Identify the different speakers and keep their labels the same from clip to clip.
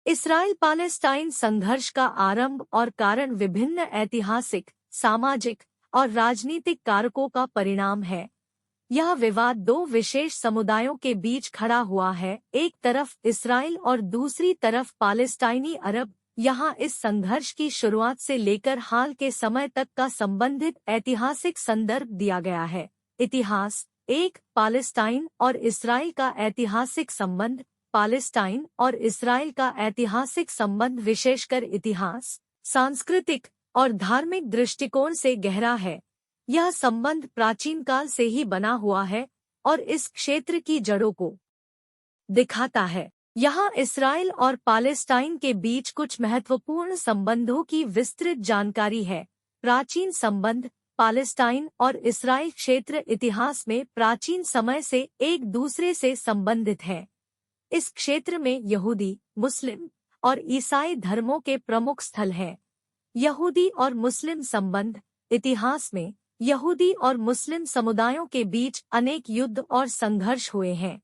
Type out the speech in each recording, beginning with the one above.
Speaker 1: Israel Palestine संघर्ष का आरंभ और कारण विभिन्न ऐतिहासिक, सामाजिक और राजनीतिक कारकों का परिणाम है। यह विवाद दो विशेष समुदायों के बीच खड़ा हुआ है, एक तरफ इसराइल और दूसरी तरफ पालेस्टाइनी अरब। यहाँ इस संघर्ष की शुरुआत से लेकर हाल के समय तक का संबंधित ऐतिहासिक संदर्भ दिया गया है। इतिहास एक, पालेस्टाइन और इसराइल का ऐतिहासिक संबंध। पालेस्टाइन और इसराइल का ऐतिहासिक संबंध विशेषकर इतिहास, सांस्कृतिक और धार्मिक दृष्टिकोण से गहरा है। यह संबंध प्राचीन काल से ही बना हुआ है और इस क्षेत्र की जड़ों को दिखाता है। यहाँ इसराइल और पालेस्टाइन के बीच कुछ महत्वपूर्ण संबंधों की विस्तृत जानकारी है। प्राचीन संबंध पालेस्टाइन और इसराइल क्षेत्र इतिहास में प्राचीन समय से एक दूसरे से संबंधित है। इस क्षेत्र में यहूदी, मुस्लिम और ईसाई धर्मों के प्रमुख स्थल हैं। यहूदी और मुस्लिम संबंध इतिहास में यहूदी और मुस्लिम समुदायों के बीच अनेक युद्ध और संघर्ष हुए हैं।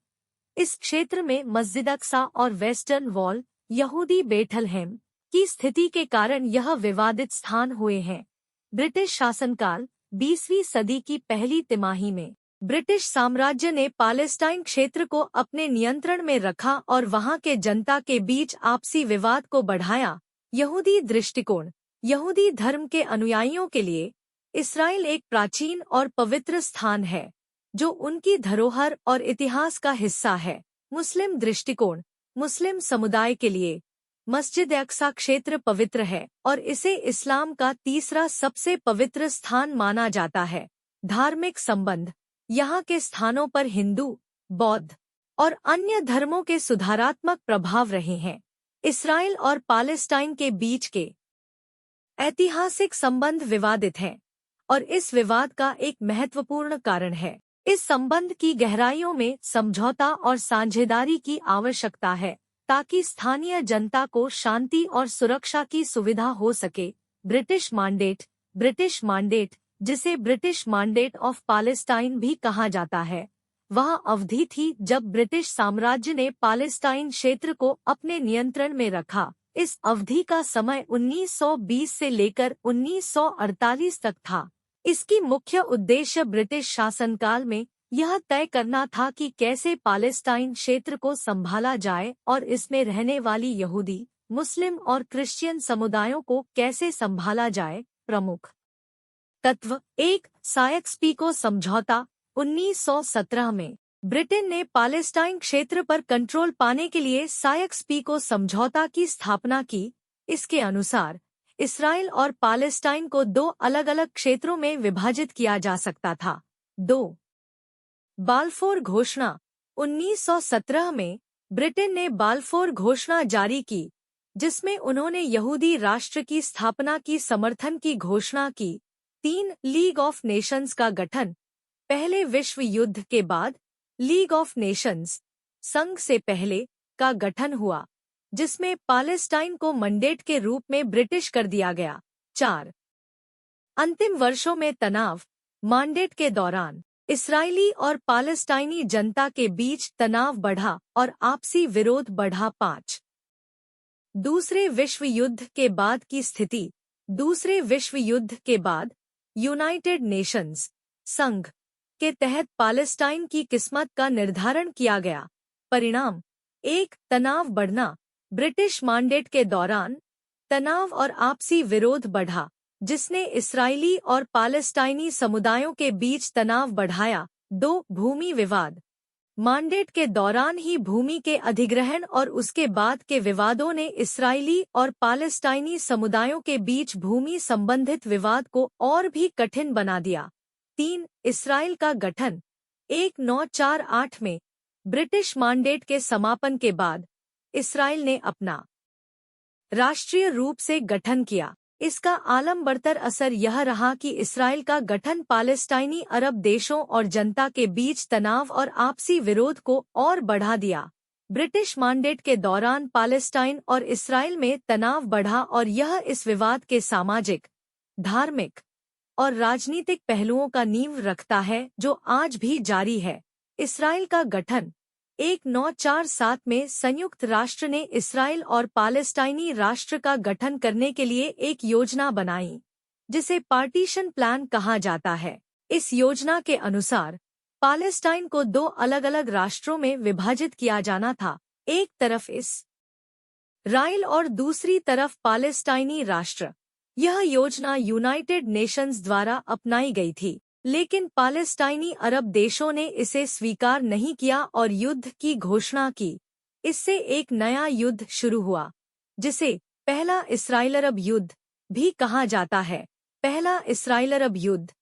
Speaker 1: इस क्षेत्र में मस्जिद अक्सा और वेस्टर्न वॉल, यहूदी बेथलहेम की स्थिति के कारण यह विवादित स्थान हुए हैं। ब्रिटिश शासनकाल 20वीं सदी की पहली तिमाही में ब्रिटिश साम्राज्य ने पालेस्टाइन क्षेत्र को अपने नियंत्रण में रखा और वहां के जनता के बीच आपसी विवाद को बढ़ाया। यहूदी दृष्टिकोण यहूदी धर्म के अनुयायियों के लिए इसराइल एक प्राचीन और पवित्र स्थान है जो उनकी धरोहर और इतिहास का हिस्सा है। मुस्लिम दृष्टिकोण मुस्लिम समुदाय के लिए मस्जिद अक्सा क्षेत्र पवित्र है और इसे इस्लाम का तीसरा सबसे पवित्र स्थान माना जाता है। धार्मिक संबंध यहाँ के स्थानों पर हिंदू, बौद्ध और अन्य धर्मों के सुधारात्मक प्रभाव रहे हैं। इसराइल और पालेस्टाइन के बीच के ऐतिहासिक संबंध विवादित हैं और इस विवाद का एक महत्वपूर्ण कारण है। इस संबंध की गहराइयों में समझौता और साझेदारी की आवश्यकता है ताकि स्थानीय जनता को शांति और सुरक्षा की सुविधा हो सके। ब्रिटिश मांडेट जिसे ब्रिटिश मांडेट ऑफ पालेस्टाइन भी कहा जाता है, वह अवधि थी जब ब्रिटिश साम्राज्य ने पालेस्टाइन क्षेत्र को अपने नियंत्रण में रखा। इस अवधि का समय 1920 से लेकर 1948 तक था। इसकी मुख्य उद्देश्य ब्रिटिश शासनकाल में यह तय करना था कि कैसे पालेस्टाइन क्षेत्र को संभाला जाए और इसमें रहने वाली यहूदी, मुस्लिम और क्रिश्चियन समुदायों को कैसे संभाला जाए। प्रमुख तत्व एक, सायक्स-पीको समझौता 1917 में ब्रिटेन ने पालेस्टाइन क्षेत्र पर कंट्रोल पाने के लिए सायक्स-पीको समझौता की स्थापना की। इसके अनुसार इसराइल और पालेस्टाइन को दो अलग अलग क्षेत्रों में विभाजित किया जा सकता था। 2. बाल्फोर घोषणा 1917 में ब्रिटेन ने बाल्फोर घोषणा जारी की जिसमें उन्होंने यहूदी राष्ट्र की स्थापना की समर्थन की घोषणा की। 3. लीग ऑफ नेशंस का गठन पहले विश्व युद्ध के बाद लीग ऑफ नेशंस संघ से पहले का गठन हुआ जिसमें पालेस्टाइन को मंडेट के रूप में ब्रिटिश कर दिया गया। 4. अंतिम वर्षों में तनाव मंडेट के दौरान इसराइली और पालेस्टाइनी जनता के बीच तनाव बढ़ा और आपसी विरोध बढ़ा। 5. दूसरे विश्व युद्ध के बाद की स्थिति दूसरे विश्व युद्ध के बाद यूनाइटेड नेशंस संघ के तहत पालेस्टाइन की किस्मत का निर्धारण किया गया। परिणाम 1. तनाव बढ़ना ब्रिटिश मांडेट के दौरान तनाव और आपसी विरोध बढ़ा जिसने इसराइली और पालेस्टाइनी समुदायों के बीच तनाव बढ़ाया। 2. भूमि विवाद मांडेट के दौरान ही भूमि के अधिग्रहण और उसके बाद के विवादों ने इसराइली और पालेस्टाइनी समुदायों के बीच भूमि संबंधित विवाद को और भी कठिन बना दिया। 3. इसराइल का गठन 1948 में ब्रिटिश मांडेट के समापन के बाद इसराइल ने अपना राष्ट्रीय रूप से गठन किया। इसका आलमबरतर असर यह रहा कि इसराइल का गठन पालेस्टाइनी अरब देशों और जनता के बीच तनाव और आपसी विरोध को और बढ़ा दिया। ब्रिटिश मांडेट के दौरान पालेस्टाइन और इसराइल में तनाव बढ़ा और यह इस विवाद के सामाजिक, धार्मिक और राजनीतिक पहलुओं का नींव रखता है जो आज भी जारी है। इसराइल का गठन 1947 में संयुक्त राष्ट्र ने इसराइल और पालेस्टाइनी राष्ट्र का गठन करने के लिए एक योजना बनाई, जिसे पार्टीशन प्लान कहा जाता है। इस योजना के अनुसार पालेस्टाइन को दो अलग अलग राष्ट्रों में विभाजित किया जाना था, एक तरफ इसराइल और दूसरी तरफ पालेस्टाइनी राष्ट्र। यह योजना यूनाइटेड नेशंस द्वारा अपनाई गई थी, लेकिन पालेस्टाइनी अरब देशों ने इसे स्वीकार नहीं किया और युद्ध की घोषणा की। इससे एक नया युद्ध शुरू हुआ, जिसे पहला इसराइल अरब युद्ध भी कहा जाता है। पहला इसराइल अरब युद्ध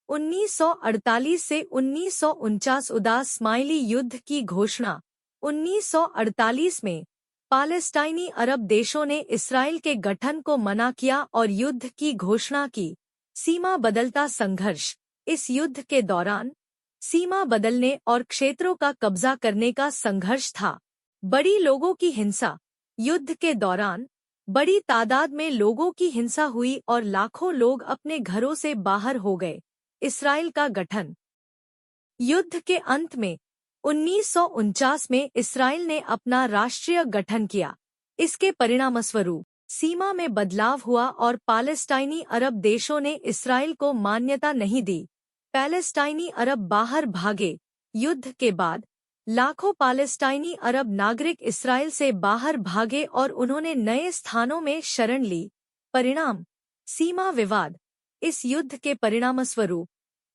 Speaker 1: 1948 से 1949 उदास स्माइली युद्ध की घोषणा 1948 में पालेस्टाइनी अरब देशों ने इसराइल के गठन को मना किया और युद्ध की घोषणा की। सीमा बदलता संघर्ष। इस युद्ध के दौरान सीमा बदलने और क्षेत्रों का कब्जा करने का संघर्ष था। बड़ी लोगों की हिंसा। युद्ध के दौरान बड़ी तादाद में लोगों की हिंसा हुई और लाखों लोग अपने घरों से बाहर हो गए। इसराइल का गठन। युद्ध के अंत में 1949 में इसराइल ने अपना राष्ट्रीय गठन किया। इसके परिणामस्वरूप सीमा में बदलाव हुआ और पालेस्टाइनी अरब देशों ने इसराइल को मान्यता नहीं दी। पैलेस्टाइनी अरब बाहर भागे। युद्ध के बाद लाखों पालेस्टाइनी अरब नागरिक इसराइल से बाहर भागे और उन्होंने नए स्थानों में शरण ली। परिणाम, सीमा विवाद। इस युद्ध के परिणामस्वरूप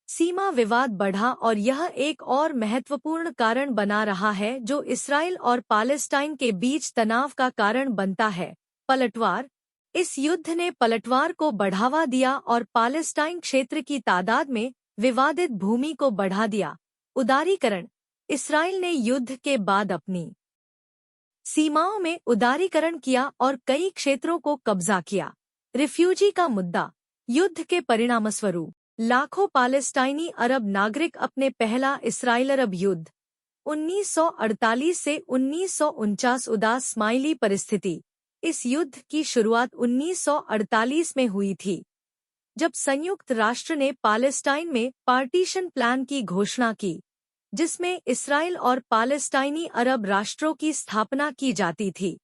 Speaker 1: सीमा विवाद बढ़ा और यह एक और महत्वपूर्ण कारण बना रहा है जो इसराइल और पालेस्टाइन के बीच तनाव का कारण बनता है। पलटवार। इस युद्ध ने पलटवार को बढ़ावा दिया और पालेस्टाइन क्षेत्र की तादाद में विवादित भूमि को बढ़ा दिया। उदारीकरण। इसराइल ने युद्ध के बाद अपनी सीमाओं में उदारीकरण किया और कई क्षेत्रों को कब्जा किया। रिफ्यूजी का मुद्दा। युद्ध के परिणामस्वरूप लाखों पालेस्टाइनी अरब नागरिक अपने पहला इसराइल अरब युद्ध 1948 से 1949 उदास स्माइली परिस्थिति। इस युद्ध की शुरुआत 1948 में हुई थी, जब संयुक्त राष्ट्र ने पालेस्टाइन में पार्टीशन प्लान की घोषणा की, जिसमें इसराइल और पालेस्टाइनी अरब राष्ट्रों की स्थापना की जाती थी।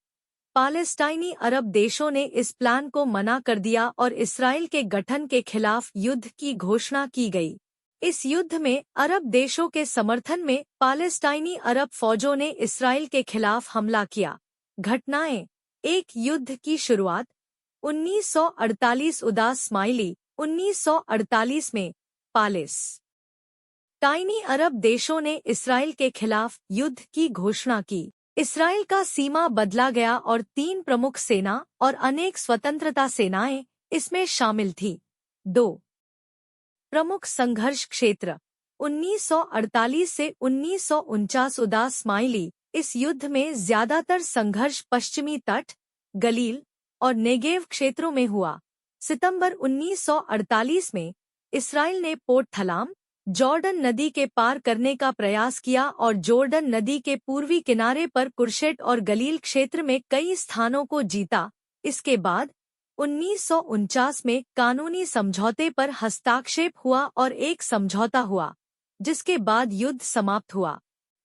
Speaker 1: पालेस्टाइनी अरब देशों ने इस प्लान को मना कर दिया और इसराइल के गठन के खिलाफ युद्ध की घोषणा की गई। इस युद्ध में अरब देशों के समर्थन में पालेस्टाइनी अरब फौजों ने इसराइल के खिलाफ हमला किया। घटनाएं। एक युद्ध की शुरुआत 1948 उदास स्माइली। 1948 में पालेस्टाइनी अरब देशों ने इसराइल के खिलाफ युद्ध की घोषणा की। इसराइल का सीमा बदला गया और 3 प्रमुख सेना और अनेक स्वतंत्रता सेनाएं इसमें शामिल थी। 2 प्रमुख संघर्ष क्षेत्र 1948 से 1949 उदास स्माइली। इस युद्ध में ज्यादातर संघर्ष पश्चिमी तट, गलील और नेगेव क्षेत्रों में हुआ। सितंबर 1948 में इसराइल ने पोर्ट थलाम, जॉर्डन नदी के पार करने का प्रयास किया और जॉर्डन नदी के पूर्वी किनारे पर कुर्शेट और गलील क्षेत्र में कई स्थानों को जीता। इसके बाद 1949 में कानूनी समझौते पर हस्ताक्षेप हुआ और एक समझौता हुआ, जिसके बाद युद्ध समाप्त हुआ।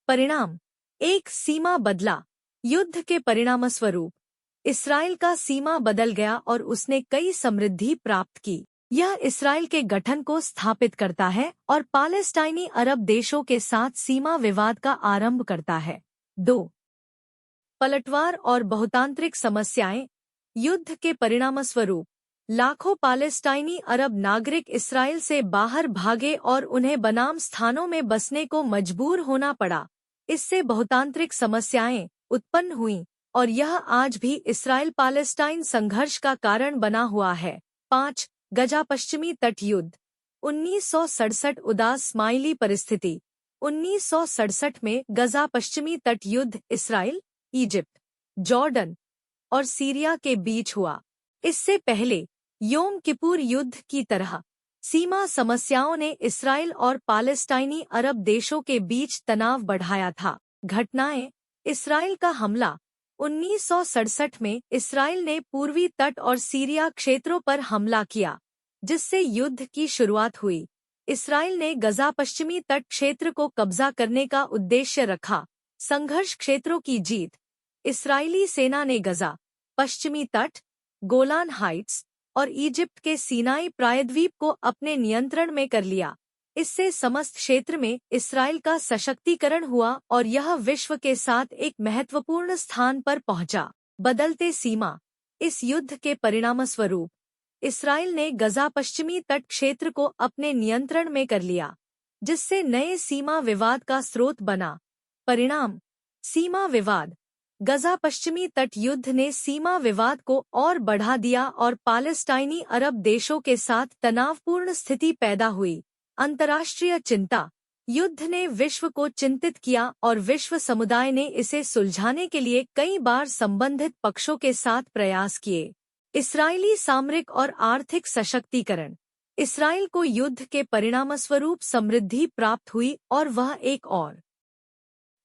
Speaker 1: परिणाम। एक सीमा बदला। युद्ध के परिणामस्वरूप इसराइल का सीमा बदल गया और उसने कई समृद्धि प्राप्त की। यह इसराइल के गठन को स्थापित करता है और पालेस्टाइनी अरब देशों के साथ सीमा विवाद का आरंभ करता है। 2 पलटवार और बहुतांत्रिक समस्याएं। युद्ध के परिणामस्वरूप लाखों पालेस्टाइनी अरब नागरिक इसराइल से बाहर भागे और उन्हें बनाम स्थानों में बसने को मजबूर होना पड़ा। इससे बहुतांत्रिक समस्याएं उत्पन्न हुईं और यह आज भी इसराइल पालेस्टाइन संघर्ष का कारण बना हुआ है। 5 गजा पश्चिमी तट युद्ध 1967 उदास स्माइली परिस्थिति। 1967 में गजा पश्चिमी तट युद्ध इसराइल, इजिप्ट, जॉर्डन और सीरिया के बीच हुआ। इससे पहले योम किपुर युद्ध की तरह सीमा समस्याओं ने इसराइल और पालेस्टाइनी अरब देशों के बीच तनाव बढ़ाया था। घटनाएं। इसराइल का हमला। 1967 में इसराइल ने पूर्वी तट और सीरिया क्षेत्रों पर हमला किया, जिससे युद्ध की शुरुआत हुई। इसराइल ने गजा पश्चिमी तट क्षेत्र को कब्जा करने का उद्देश्य रखा। संघर्ष क्षेत्रों की जीत। इस्राएली सेना ने गजा, पश्चिमी तट, गोलान हाइट्स और इजिप्ट के सीनाई प्रायद्वीप को अपने नियंत्रण में कर लिया। इससे समस्त क्षेत्र में इस्राएल का सशक्तिकरण हुआ और यह विश्व के साथ एक महत्वपूर्ण स्थान पर पहुंचा। बदलते सीमा। इस युद्ध के परिणामस्वरूप इस्राएल ने गजा पश्चिमी तट क्षेत्र को अपने नियंत्रण में कर लिया, जिससे नए सीमा विवाद का स्रोत बना। परिणाम। सीमा विवाद। गजा पश्चिमी तट युद्ध ने सीमा विवाद को और बढ़ा दिया और पालेस्टाइनी अरब देशों के साथ तनावपूर्ण स्थिति पैदा हुई। अंतर्राष्ट्रीय चिंता। युद्ध ने विश्व को चिंतित किया और विश्व समुदाय ने इसे सुलझाने के लिए कई बार संबंधित पक्षों के साथ प्रयास किए। इस्राएली सामरिक और आर्थिक सशक्तिकरण। इस्राएल को युद्ध के परिणामस्वरूप समृद्धि प्राप्त हुई और वह एक और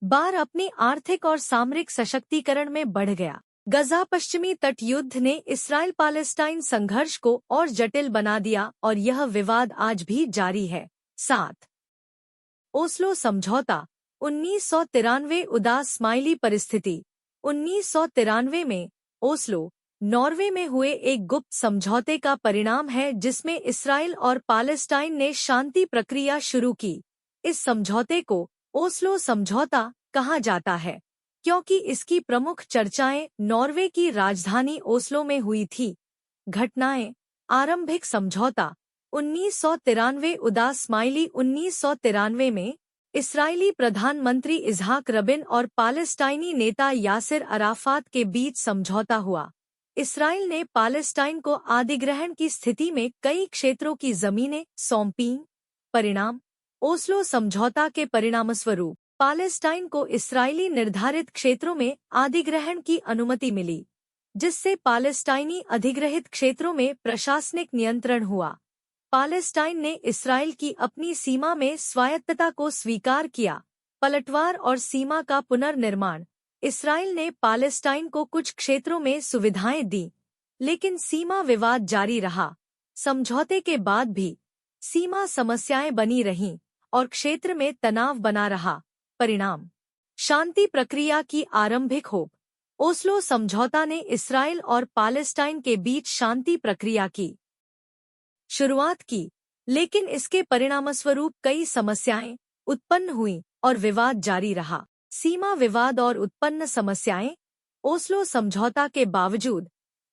Speaker 1: बार अपनी आर्थिक और सामरिक सशक्तिकरण में बढ़ गया। गजा पश्चिमी तट युद्ध ने इस्राएल पालेस्टाइन संघर्ष को और जटिल बना दिया और यह विवाद आज भी जारी है। 7. ओस्लो समझौता। 1993 उदास स्माइली परिस्थिति। 1993 में ओस्लो, नॉर्वे में हुए एक गुप्त समझौते का परिणाम है जिसमें इस्राएल और पालेस्टाइन ने शांति प्रक्रिया शुरू की। इस समझौते को ओस्लो समझौता कहा जाता है क्योंकि इसकी प्रमुख चर्चाएं नॉर्वे की राजधानी ओस्लो में हुई थी। घटनाएं। आरंभिक समझौता। 1993 उदास स्माइली। 1993 में इस्राएली प्रधानमंत्री इजहाक रबिन और पालेस्टाइनी नेता यासिर अराफात के बीच समझौता हुआ। इस्राएल ने पालेस्टाइन को अधिग्रहण की स्थिति में कई क्षेत्रों की जमीनें सौंपीं। परिणाम। ओस्लो समझौता के परिणामस्वरूप पालेस्टाइन को इस्राएली निर्धारित क्षेत्रों में अधिग्रहण की अनुमति मिली, जिससे पालेस्टाइनी अधिग्रहित क्षेत्रों में प्रशासनिक नियंत्रण हुआ। पालेस्टाइन ने इस्राएल की अपनी सीमा में स्वायत्तता को स्वीकार किया। पलटवार और सीमा का पुनर्निर्माण। इस्राएल ने पालेस्टाइन को कुछ क्षेत्रों में सुविधाएं दी, लेकिन सीमा विवाद जारी रहा। समझौते के बाद भी सीमा समस्याएं बनी रहीं और क्षेत्र में तनाव बना रहा। परिणाम। शांति प्रक्रिया की आरंभिक होप। ओस्लो समझौता ने इस्राएल और पालेस्टाइन के बीच शांति प्रक्रिया की शुरुआत की, लेकिन इसके परिणामस्वरूप कई समस्याएं उत्पन्न हुईं और विवाद जारी रहा। सीमा विवाद और उत्पन्न समस्याएं। ओस्लो समझौता के बावजूद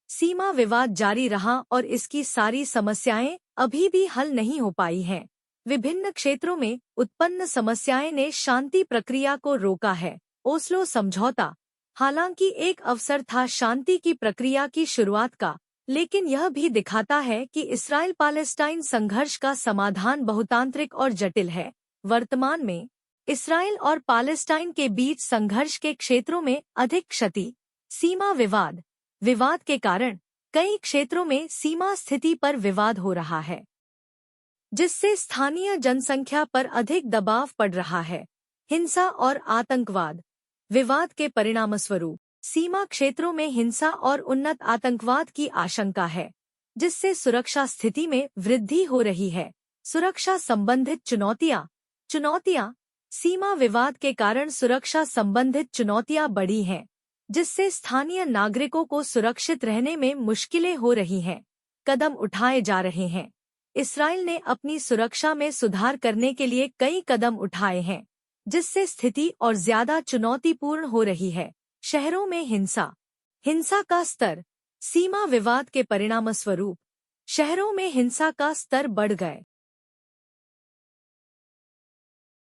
Speaker 1: सीमा विवाद जारी रहा और इसकी सारी समस्याएं अभी भी हल नहीं हो पाई हैं। विभिन्न क्षेत्रों में उत्पन्न समस्याएं ने शांति प्रक्रिया को रोका है। ओस्लो समझौता हालांकि एक अवसर था शांति की प्रक्रिया की शुरुआत का, लेकिन यह भी दिखाता है कि इस्राएल पालेस्टाइन संघर्ष का समाधान बहुतांत्रिक और जटिल है। वर्तमान में इस्राएल और पालेस्टाइन के बीच संघर्ष के क्षेत्रों में अधिक क्षति। सीमा विवाद के कारण कई क्षेत्रों में सीमा स्थिति पर विवाद हो रहा है, जिससे स्थानीय जनसंख्या पर अधिक दबाव पड़ रहा है। हिंसा और आतंकवाद। विवाद के परिणामस्वरूप सीमा क्षेत्रों में हिंसा और उन्नत आतंकवाद की आशंका है, जिससे सुरक्षा स्थिति में वृद्धि हो रही है। सुरक्षा संबंधित चुनौतियां। सीमा विवाद के कारण सुरक्षा संबंधित चुनौतियां बढ़ी हैं, जिससे स्थानीय नागरिकों को सुरक्षित रहने में मुश्किलें हो रही हैं। कदम उठाए जा रहे हैं। इस्राएल ने अपनी सुरक्षा में सुधार करने के लिए कई कदम उठाए हैं, जिससे स्थिति और ज्यादा चुनौतीपूर्ण हो रही है। शहरों में हिंसा का स्तर। सीमा विवाद के परिणामस्वरूप शहरों में हिंसा का स्तर बढ़ गए।